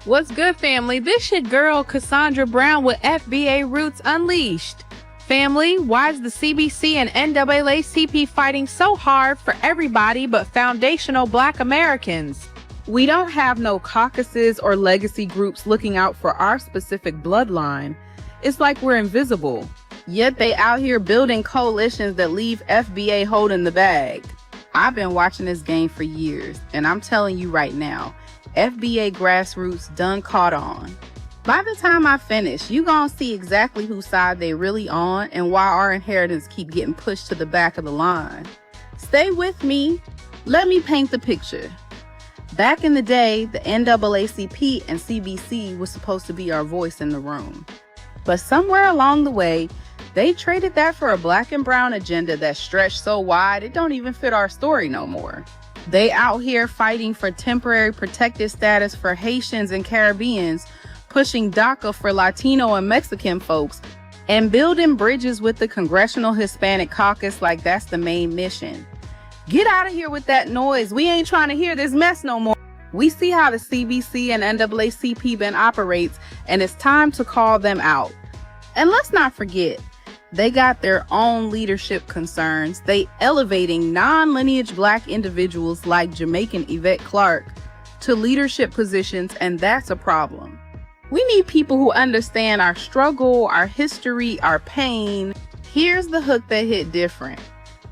What's good, family? This your girl, Cassandra Brown with FBA Roots Unleashed. Family, why is the CBC and NAACP fighting so hard for everybody but foundational Black Americans? We don't have no caucuses or legacy groups looking out for our specific bloodline. It's like we're invisible. Yet they out here building coalitions that leave FBA holding the bag. I've been watching this game for years, and I'm telling you right now, FBA grassroots done caught on. By the time I finish, you gonna see exactly whose side they really on and why our inheritance keep getting pushed to the back of the line. Stay with me. Let me paint the picture. Back in the day, the NAACP and CBC was supposed to be our voice in the room. But somewhere along the way, they traded that for a Black and brown agenda that stretched so wide it don't even fit our story no more. They out here fighting for temporary protected status for Haitians and Caribbeans, pushing DACA for Latino and Mexican folks, and building bridges with the Congressional Hispanic Caucus like that's the main mission. Get out of here with that noise. We ain't trying to hear this mess no more. We see how the CBC and NAACP been operates, and it's time to call them out. And let's not forget, they got their own leadership concerns. They elevating non-lineage Black individuals like Jamaican Yvette Clarke to leadership positions, and that's a problem. We need people who understand our struggle, our history, our pain. Here's the hook that hit different.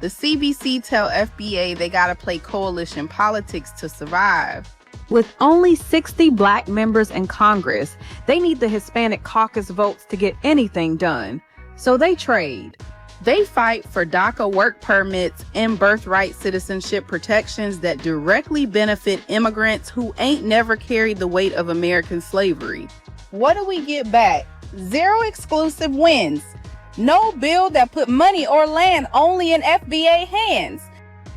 The CBC tell FBA they gotta play coalition politics to survive. With only 60 Black members in Congress, they need the Hispanic caucus votes to get anything done. So they trade. They fight for DACA work permits and birthright citizenship protections that directly benefit immigrants who ain't never carried the weight of American slavery. What do we get back? 0 exclusive wins. No bill that put money or land only in FBA hands.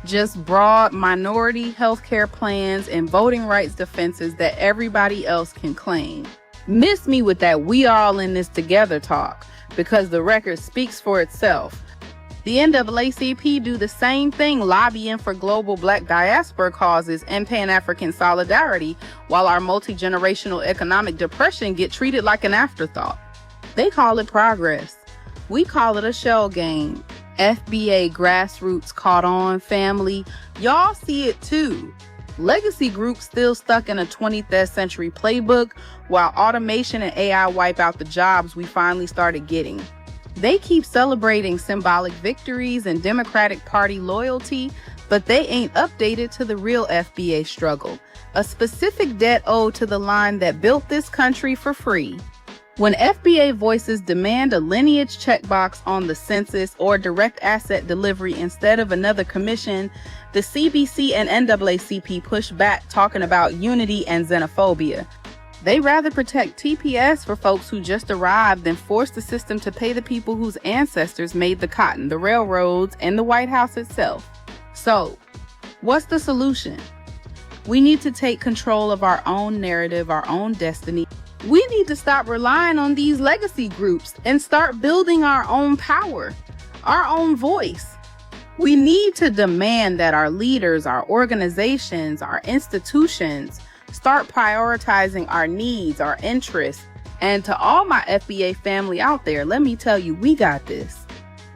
Just broad minority healthcare plans and voting rights defenses that everybody else can claim. Miss me with that we all in this together talk, because the record speaks for itself. The NAACP do the same thing, lobbying for global Black diaspora causes and Pan-African solidarity, while our multi-generational economic depression get treated like an afterthought. They call it progress. We call it a shell game. FBA grassroots caught on, family. Y'all see it too. Legacy groups still stuck in a 20th century playbook, while automation and AI wipe out the jobs we finally started getting. They keep celebrating symbolic victories and Democratic Party loyalty, but they ain't updated to the real FBA struggle, a specific debt owed to the line that built this country for free. When FBA voices demand a lineage checkbox on the census or direct asset delivery instead of another commission, the CBC and NAACP push back, talking about unity and xenophobia. They rather protect TPS for folks who just arrived than force the system to pay the people whose ancestors made the cotton, the railroads, and the White House itself. So, what's the solution? We need to take control of our own narrative, our own destiny. We need to stop relying on these legacy groups and start building our own power, our own voice. We need to demand that our leaders, our organizations, our institutions start prioritizing our needs, our interests. And to all my FBA family out there, let me tell you, we got this.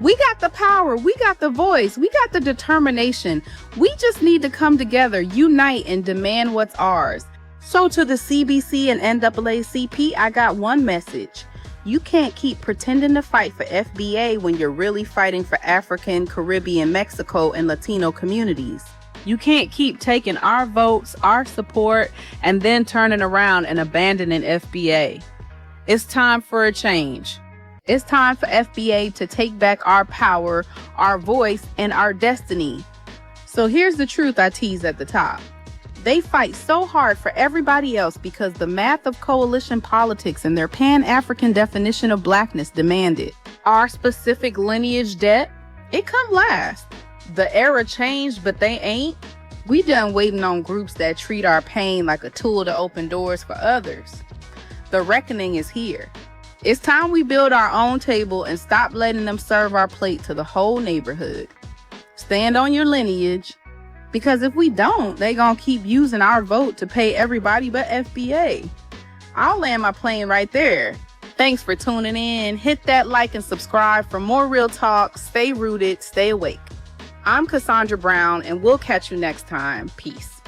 We got the power, we got the voice, we got the determination. We just need to come together, unite, and demand what's ours. So to the CBC and NAACP, I got one message. You can't keep pretending to fight for FBA when you're really fighting for African, Caribbean, Mexico, and Latino communities. You can't keep taking our votes, our support, and then turning around and abandoning FBA. It's time for a change. It's time for FBA to take back our power, our voice, and our destiny. So here's the truth I teased at the top. They fight so hard for everybody else because the math of coalition politics and their Pan-African definition of Blackness demand it. Our specific lineage debt, it come last. The era changed, but they ain't. We done waiting on groups that treat our pain like a tool to open doors for others. The reckoning is here. It's time we build our own table and stop letting them serve our plate to the whole neighborhood. Stand on your lineage. Because if we don't, they gonna keep using our vote to pay everybody but FBA. I'll land my plane right there. Thanks for tuning in. Hit that like and subscribe for more real talk. Stay rooted, stay awake. I'm Cassandra Brown, and we'll catch you next time. Peace.